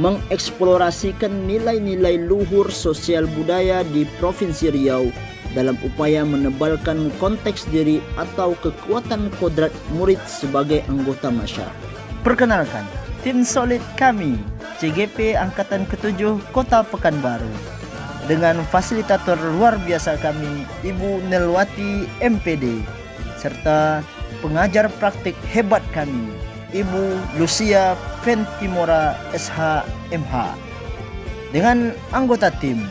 mengeksplorasikan nilai-nilai luhur sosial budaya di Provinsi Riau dalam upaya menebalkan konteks diri atau kekuatan kodrat murid sebagai anggota masyarakat. Perkenalkan, tim solid kami, CGP Angkatan ke-7 Kota Pekanbaru. Dengan fasilitator luar biasa kami, Ibu Nelwati MPD, serta pengajar praktik hebat kami, Ibu Lucia Ventimora SH MH. Dengan anggota tim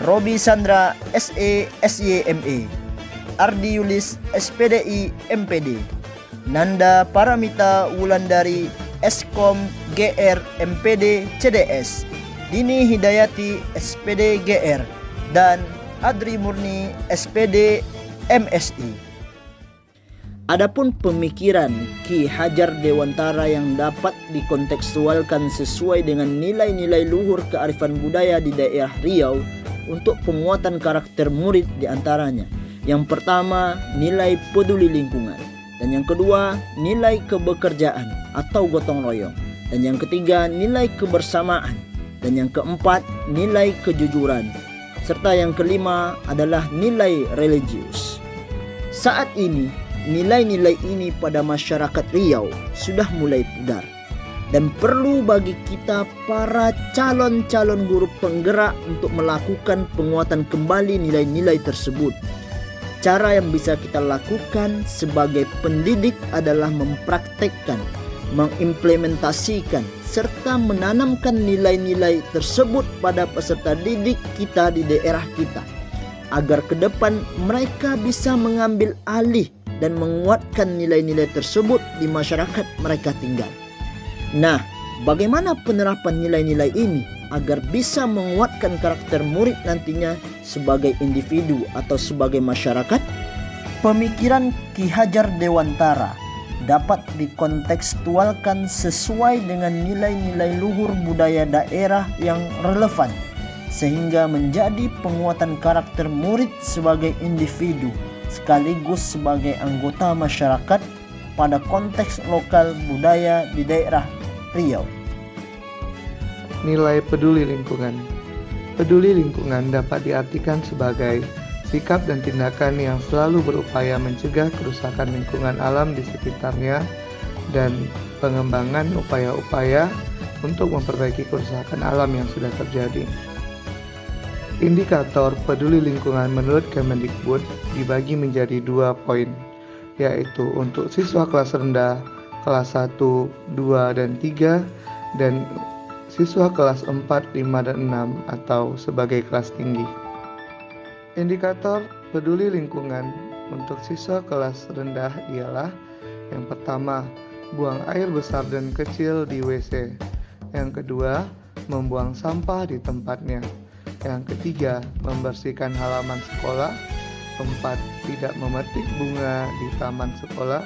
Robi Sandra SE SYME, Ardi Yulis SPDI MPD, Nanda Paramita Wulandari Eskom GR MPD CDS, Dini Hidayati SPD GR, dan Adri Murni SPD MSI. Adapun pemikiran Ki Hajar Dewantara yang dapat dikontekstualkan sesuai dengan nilai-nilai luhur kearifan budaya di daerah Riau untuk penguatan karakter murid diantaranya. Yang pertama, nilai peduli lingkungan. Dan yang kedua, nilai kebekerjaan atau gotong royong. Dan yang ketiga, nilai kebersamaan. Dan yang keempat, nilai kejujuran. Serta yang kelima adalah nilai religius. Saat ini, nilai-nilai ini pada masyarakat Riau sudah mulai pudar, dan perlu bagi kita para calon-calon guru penggerak untuk melakukan penguatan kembali nilai-nilai tersebut. Cara yang bisa kita lakukan sebagai pendidik adalah mempraktekkan, mengimplementasikan, serta menanamkan nilai-nilai tersebut pada peserta didik kita di daerah kita, agar ke depan mereka bisa mengambil alih dan menguatkan nilai-nilai tersebut di masyarakat mereka tinggal. Nah, bagaimana penerapan nilai-nilai ini agar bisa menguatkan karakter murid nantinya sebagai individu atau sebagai masyarakat? Pemikiran Ki Hajar Dewantara dapat dikontekstualkan sesuai dengan nilai-nilai luhur budaya daerah yang relevan, sehingga menjadi penguatan karakter murid sebagai individu sekaligus sebagai anggota masyarakat pada konteks lokal budaya di daerah Riau. Nilai peduli lingkungan. Peduli lingkungan dapat diartikan sebagai sikap dan tindakan yang selalu berupaya mencegah kerusakan lingkungan alam di sekitarnya dan pengembangan upaya-upaya untuk memperbaiki kerusakan alam yang sudah terjadi. Indikator peduli lingkungan menurut Kemendikbud dibagi menjadi 2 poin, yaitu untuk siswa kelas rendah, kelas 1, 2, dan 3, dan siswa kelas 4, 5, dan 6 atau sebagai kelas tinggi. Indikator peduli lingkungan untuk siswa kelas rendah ialah: yang pertama, buang air besar dan kecil di WC. Yang kedua, membuang sampah di tempatnya. Yang ketiga, membersihkan halaman sekolah. 4, tidak memetik bunga di taman sekolah.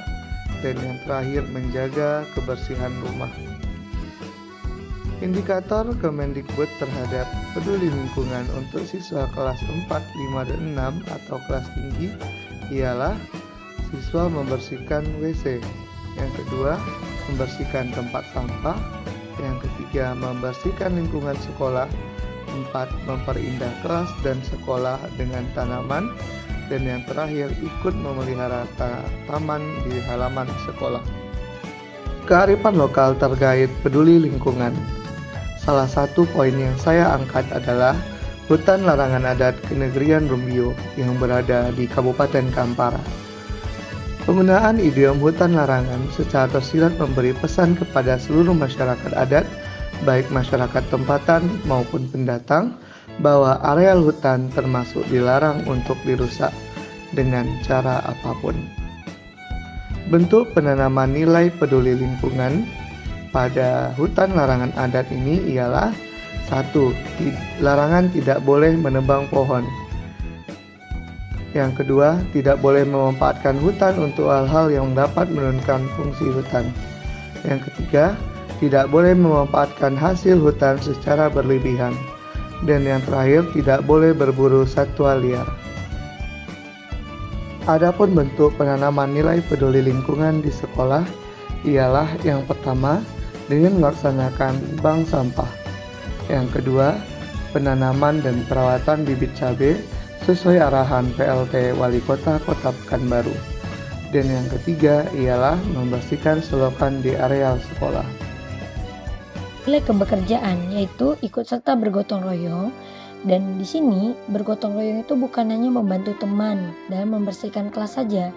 Dan yang terakhir, menjaga kebersihan rumah. Indikator Kemendikbud terhadap peduli lingkungan untuk siswa kelas 4, 5, dan 6 atau kelas tinggi ialah: siswa membersihkan WC. Yang kedua, membersihkan tempat sampah. Yang ketiga, membersihkan lingkungan sekolah. 4, memperindah kelas dan sekolah dengan tanaman. Dan yang terakhir, ikut memelihara taman di halaman sekolah. Kearifan lokal terkait peduli lingkungan. Salah satu poin yang saya angkat adalah Hutan Larangan Adat Kenegrian Rumbio yang berada di Kabupaten Kampara. Penggunaan idiom hutan larangan secara tersirat memberi pesan kepada seluruh masyarakat adat, baik masyarakat tempatan maupun pendatang, bahwa areal hutan termasuk dilarang untuk dirusak dengan cara apapun. Bentuk penanaman nilai peduli lingkungan pada hutan larangan adat ini ialah: 1. Larangan tidak boleh menebang pohon. Yang kedua, tidak boleh memanfaatkan hutan untuk hal-hal yang dapat menurunkan fungsi hutan. Yang ketiga, tidak boleh memanfaatkan hasil hutan secara berlebihan. Dan yang terakhir, tidak boleh berburu satwa liar. Adapun bentuk penanaman nilai peduli lingkungan di sekolah ialah: yang pertama, dengan melaksanakan bank sampah. Yang kedua, penanaman dan perawatan bibit cabai sesuai arahan PLT Wali Kota Kota Pekanbaru. Dan yang ketiga ialah membersihkan selokan di areal sekolah. Nilai kebekerjaan yaitu ikut serta bergotong royong, dan di sini bergotong royong itu bukan hanya membantu teman dalam membersihkan kelas saja,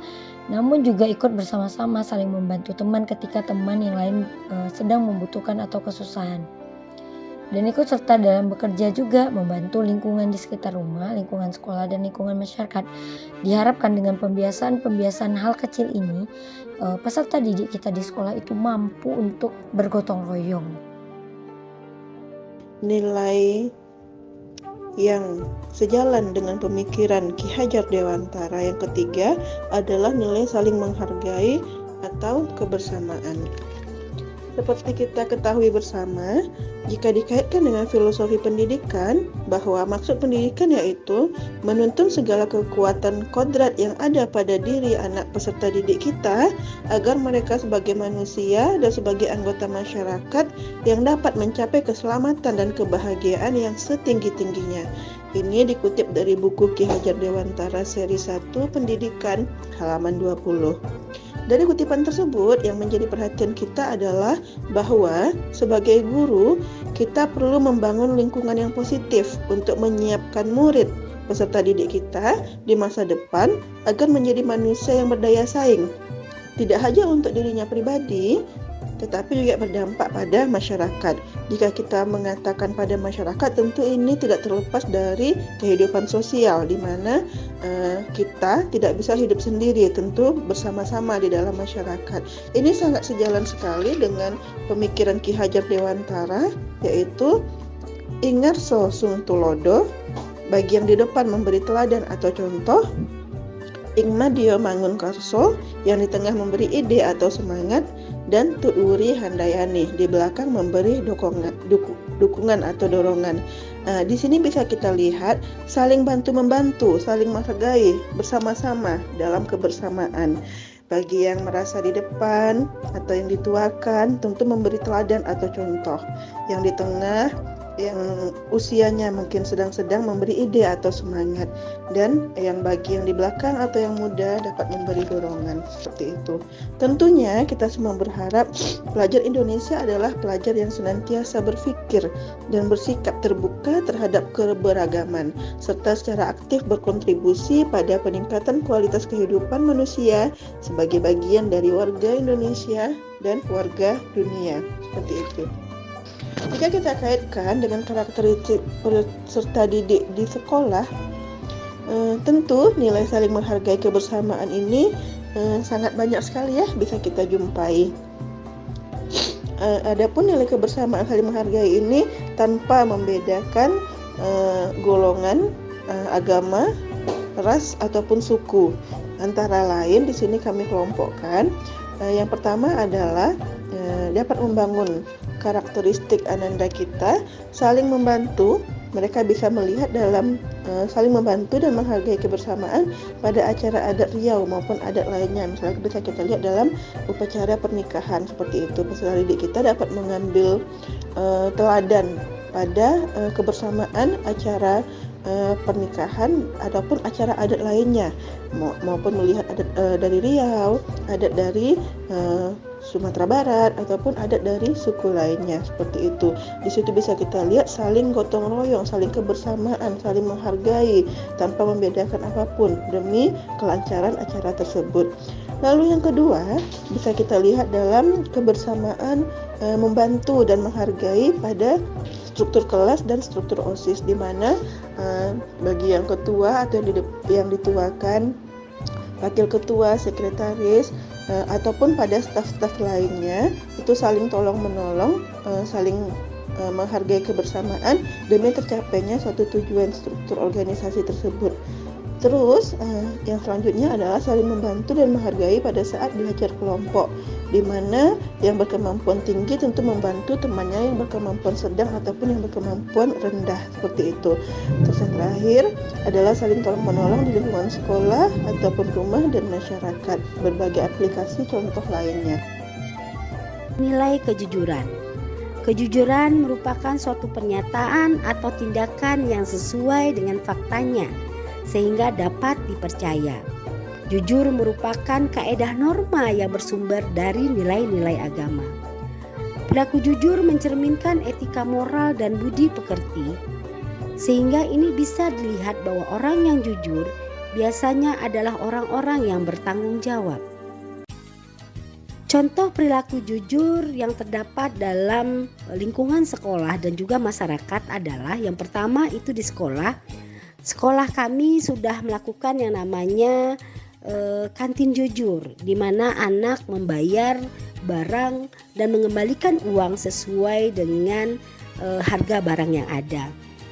namun juga ikut bersama-sama saling membantu teman ketika teman yang lain sedang membutuhkan atau kesusahan. Dan ikut serta dalam bekerja juga membantu lingkungan di sekitar rumah, lingkungan sekolah, dan lingkungan masyarakat. Diharapkan dengan pembiasaan hal kecil ini, peserta didik kita di sekolah itu mampu untuk bergotong royong. Nilai yang sejalan dengan pemikiran Ki Hajar Dewantara yang ketiga adalah nilai saling menghargai atau kebersamaan. Seperti kita ketahui bersama, jika dikaitkan dengan filosofi pendidikan, bahwa maksud pendidikan yaitu menuntun segala kekuatan kodrat yang ada pada diri anak peserta didik kita agar mereka sebagai manusia dan sebagai anggota masyarakat yang dapat mencapai keselamatan dan kebahagiaan yang setinggi-tingginya. Ini dikutip dari buku Ki Hajar Dewantara seri 1 Pendidikan halaman 20. Dari kutipan tersebut, yang menjadi perhatian kita adalah bahwa sebagai guru, kita perlu membangun lingkungan yang positif untuk menyiapkan murid peserta didik kita di masa depan agar menjadi manusia yang berdaya saing. Tidak hanya untuk dirinya pribadi, tetapi juga berdampak pada masyarakat. Jika kita mengatakan pada masyarakat, tentu ini tidak terlepas dari kehidupan sosial, di mana kita tidak bisa hidup sendiri, tentu bersama-sama di dalam masyarakat. Ini sangat sejalan sekali dengan pemikiran Ki Hajar Dewantara, yaitu ingarso sung tulodo, bagi yang di depan memberi teladan atau contoh, Ingmadio mangun karso, yang di tengah memberi ide atau semangat, dan tuuri handayani, di belakang memberi dukungan atau dorongan. Di sini bisa kita lihat saling bantu-membantu, saling menghargai bersama-sama dalam kebersamaan. Bagi yang merasa di depan atau yang dituakan, tentu memberi teladan atau contoh. Yang di tengah, yang usianya mungkin sedang-sedang, memberi ide atau semangat, dan yang bagi yang di belakang atau yang muda dapat memberi dorongan. Seperti itu. Tentunya kita semua berharap pelajar Indonesia adalah pelajar yang senantiasa berpikir dan bersikap terbuka terhadap keberagaman, serta secara aktif berkontribusi pada peningkatan kualitas kehidupan manusia sebagai bagian dari warga Indonesia dan warga dunia. Seperti itu. Jika kita kaitkan dengan karakteristik peserta didik di sekolah, tentu nilai saling menghargai kebersamaan ini sangat banyak sekali ya bisa kita jumpai. Adapun nilai kebersamaan saling menghargai ini tanpa membedakan golongan, agama, ras ataupun suku. Antara lain di sini kami kelompokkan. Yang pertama adalah dapat membangun karakteristik ananda kita, saling membantu. Mereka bisa melihat dalam saling membantu dan menghargai kebersamaan pada acara adat Riau maupun adat lainnya. Misalnya bisa kita lihat dalam upacara pernikahan seperti itu. Peserta didik kita dapat mengambil teladan pada kebersamaan acara pernikahan ataupun acara adat lainnya, maupun melihat adat dari Riau, adat dari Sumatera Barat ataupun adat dari suku lainnya. Seperti itu. Di situ bisa kita lihat saling gotong royong, saling kebersamaan, saling menghargai tanpa membedakan apapun demi kelancaran acara tersebut. Lalu yang kedua, bisa kita lihat dalam kebersamaan membantu dan menghargai pada struktur kelas dan struktur OSIS, di mana bagi yang ketua atau yang dituakan, wakil ketua, sekretaris, ataupun pada staf-staf lainnya, itu saling tolong-menolong, saling menghargai kebersamaan demi tercapainya suatu tujuan struktur organisasi tersebut. Terus yang selanjutnya adalah saling membantu dan menghargai pada saat belajar kelompok, di mana yang berkemampuan tinggi tentu membantu temannya yang berkemampuan sedang ataupun yang berkemampuan rendah, seperti itu. Terus yang terakhir adalah saling tolong menolong di lingkungan sekolah ataupun rumah dan masyarakat, berbagai aplikasi contoh lainnya. Nilai kejujuran. Kejujuran merupakan suatu pernyataan atau tindakan yang sesuai dengan faktanya sehingga dapat dipercaya. Jujur merupakan kaedah norma yang bersumber dari nilai-nilai agama. Perilaku jujur mencerminkan etika moral dan budi pekerti, sehingga ini bisa dilihat bahwa orang yang jujur biasanya adalah orang-orang yang bertanggung jawab. Contoh perilaku jujur yang terdapat dalam lingkungan sekolah dan juga masyarakat adalah yang pertama itu di sekolah. Sekolah kami sudah melakukan yang namanya kantin jujur, di mana anak membayar barang dan mengembalikan uang sesuai dengan harga barang yang ada.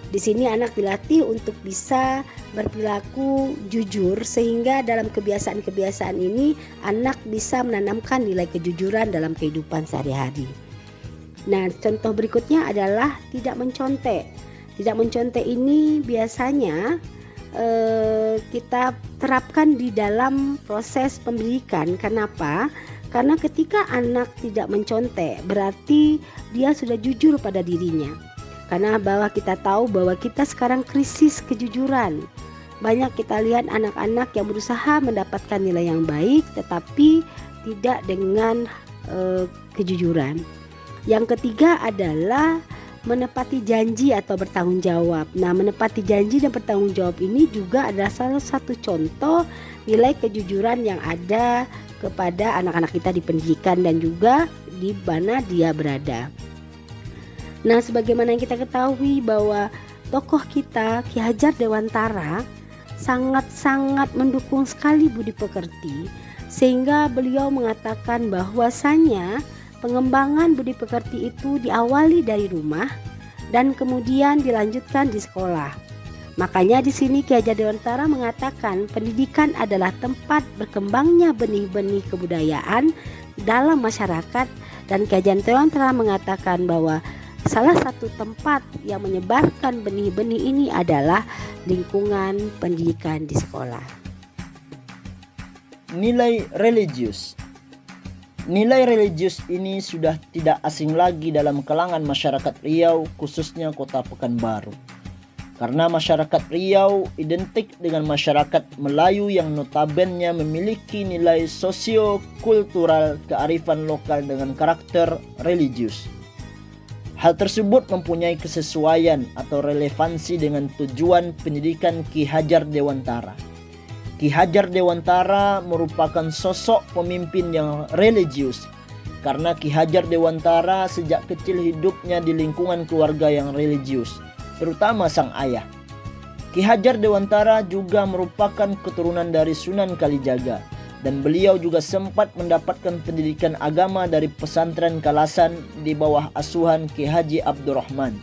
Di sini anak dilatih untuk bisa berperilaku jujur sehingga dalam kebiasaan-kebiasaan ini anak bisa menanamkan nilai kejujuran dalam kehidupan sehari-hari. Nah, contoh berikutnya adalah tidak mencontek. Tidak mencontek ini biasanya kita terapkan di dalam proses pendidikan. Kenapa? Karena ketika anak tidak mencontek berarti dia sudah jujur pada dirinya. Karena bahwa kita tahu bahwa kita sekarang krisis kejujuran. Banyak kita lihat anak-anak yang berusaha mendapatkan nilai yang baik tetapi tidak dengan kejujuran. Yang ketiga adalah menepati janji atau bertanggung jawab. Nah, menepati janji dan bertanggung jawab ini juga adalah salah satu contoh nilai kejujuran yang ada kepada anak-anak kita di pendidikan dan juga di mana dia berada. Nah, sebagaimana yang kita ketahui bahwa tokoh kita Ki Hajar Dewantara sangat-sangat mendukung sekali budi pekerti, sehingga beliau mengatakan bahwasanya pengembangan budi pekerti itu diawali dari rumah dan kemudian dilanjutkan di sekolah. Makanya di sini Ki Hajar Dewantara mengatakan pendidikan adalah tempat berkembangnya benih-benih kebudayaan dalam masyarakat, dan Ki Hajar Dewantara mengatakan bahwa salah satu tempat yang menyebarkan benih-benih ini adalah lingkungan pendidikan di sekolah. Nilai religius. Nilai religius ini sudah tidak asing lagi dalam kalangan masyarakat Riau, khususnya Kota Pekanbaru. Karena masyarakat Riau identik dengan masyarakat Melayu yang notabene memiliki nilai sosio-kultural kearifan lokal dengan karakter religius. Hal tersebut mempunyai kesesuaian atau relevansi dengan tujuan pendidikan Ki Hajar Dewantara. Ki Hajar Dewantara merupakan sosok pemimpin yang religius karena Ki Hajar Dewantara sejak kecil hidupnya di lingkungan keluarga yang religius, terutama sang ayah. Ki Hajar Dewantara juga merupakan keturunan dari Sunan Kalijaga, dan beliau juga sempat mendapatkan pendidikan agama dari pesantren Kalasan di bawah asuhan Ki Haji Abdurrahman,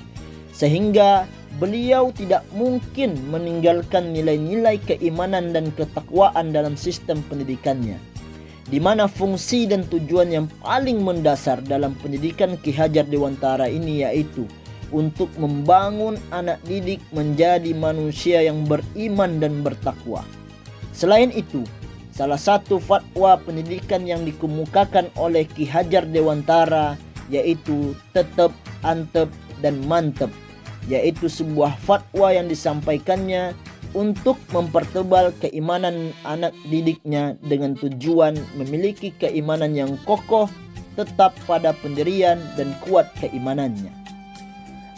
sehingga beliau tidak mungkin meninggalkan nilai-nilai keimanan dan ketakwaan dalam sistem pendidikannya, di mana fungsi dan tujuan yang paling mendasar dalam pendidikan Ki Hajar Dewantara ini yaitu untuk membangun anak didik menjadi manusia yang beriman dan bertakwa. Selain itu, salah satu fatwa pendidikan yang dikemukakan oleh Ki Hajar Dewantara yaitu tetep, antep, dan mantep, yaitu sebuah fatwa yang disampaikannya untuk mempertebal keimanan anak didiknya dengan tujuan memiliki keimanan yang kokoh, tetap pada pendirian, dan kuat keimanannya.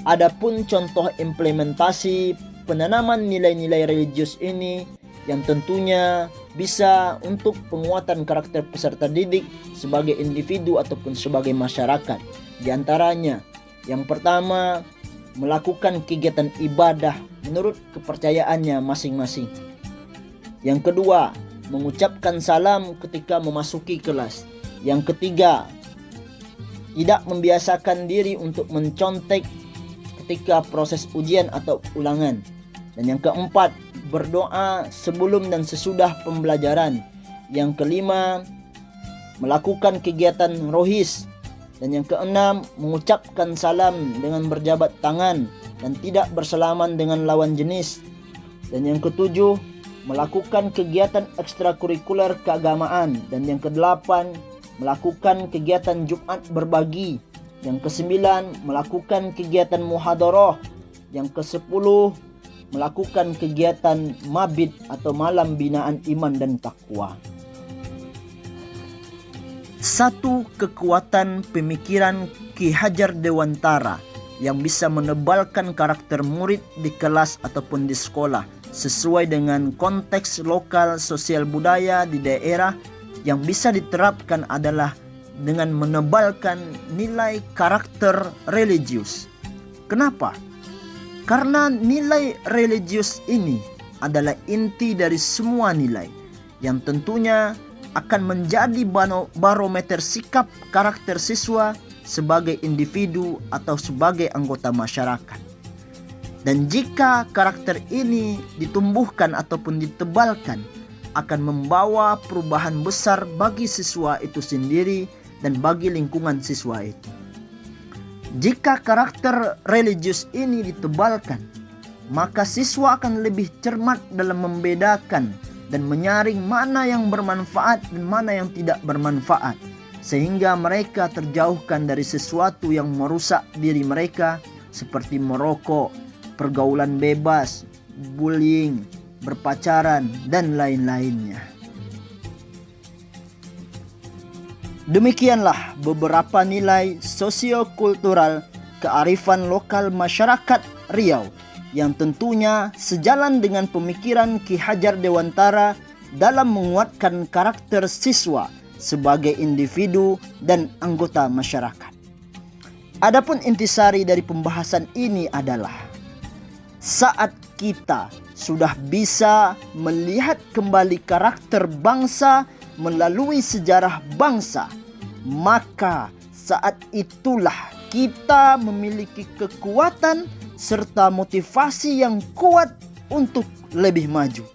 Adapun contoh implementasi penanaman nilai-nilai religius ini yang tentunya bisa untuk penguatan karakter peserta didik sebagai individu ataupun sebagai masyarakat. Di antaranya, yang pertama, melakukan kegiatan ibadah menurut kepercayaannya masing-masing. Yang kedua, mengucapkan salam ketika memasuki kelas. Yang ketiga, tidak membiasakan diri untuk mencontek ketika proses ujian atau ulangan. Dan yang keempat, berdoa sebelum dan sesudah pembelajaran. Yang kelima, melakukan kegiatan rohis. Dan yang keenam, mengucapkan salam dengan berjabat tangan dan tidak bersalaman dengan lawan jenis. Dan yang ketujuh, melakukan kegiatan ekstrakurikuler keagamaan. Dan yang kedelapan, melakukan kegiatan Jumat berbagi. Yang ke-9, melakukan kegiatan muhadharah. Yang ke-10, melakukan kegiatan mabid atau malam binaan iman dan takwa. Satu kekuatan pemikiran Ki Hajar Dewantara yang bisa menebalkan karakter murid di kelas ataupun di sekolah sesuai dengan konteks lokal sosial budaya di daerah yang bisa diterapkan adalah dengan menebalkan nilai karakter religius. Kenapa? Karena nilai religius ini adalah inti dari semua nilai yang tentunya akan menjadi barometer sikap karakter siswa sebagai individu atau sebagai anggota masyarakat. Dan jika karakter ini ditumbuhkan ataupun ditebalkan, akan membawa perubahan besar bagi siswa itu sendiri dan bagi lingkungan siswa itu. Jika karakter religius ini ditebalkan, maka siswa akan lebih cermat dalam membedakan dan menyaring mana yang bermanfaat dan mana yang tidak bermanfaat, sehingga mereka terjauhkan dari sesuatu yang merusak diri mereka seperti merokok, pergaulan bebas, bullying, berpacaran, dan lain-lainnya. Demikianlah beberapa nilai sosiokultural kearifan lokal masyarakat Riau yang tentunya sejalan dengan pemikiran Ki Hajar Dewantara dalam menguatkan karakter siswa sebagai individu dan anggota masyarakat. Adapun intisari dari pembahasan ini adalah saat kita sudah bisa melihat kembali karakter bangsa melalui sejarah bangsa, maka saat itulah kita memiliki kekuatan serta motivasi yang kuat untuk lebih maju.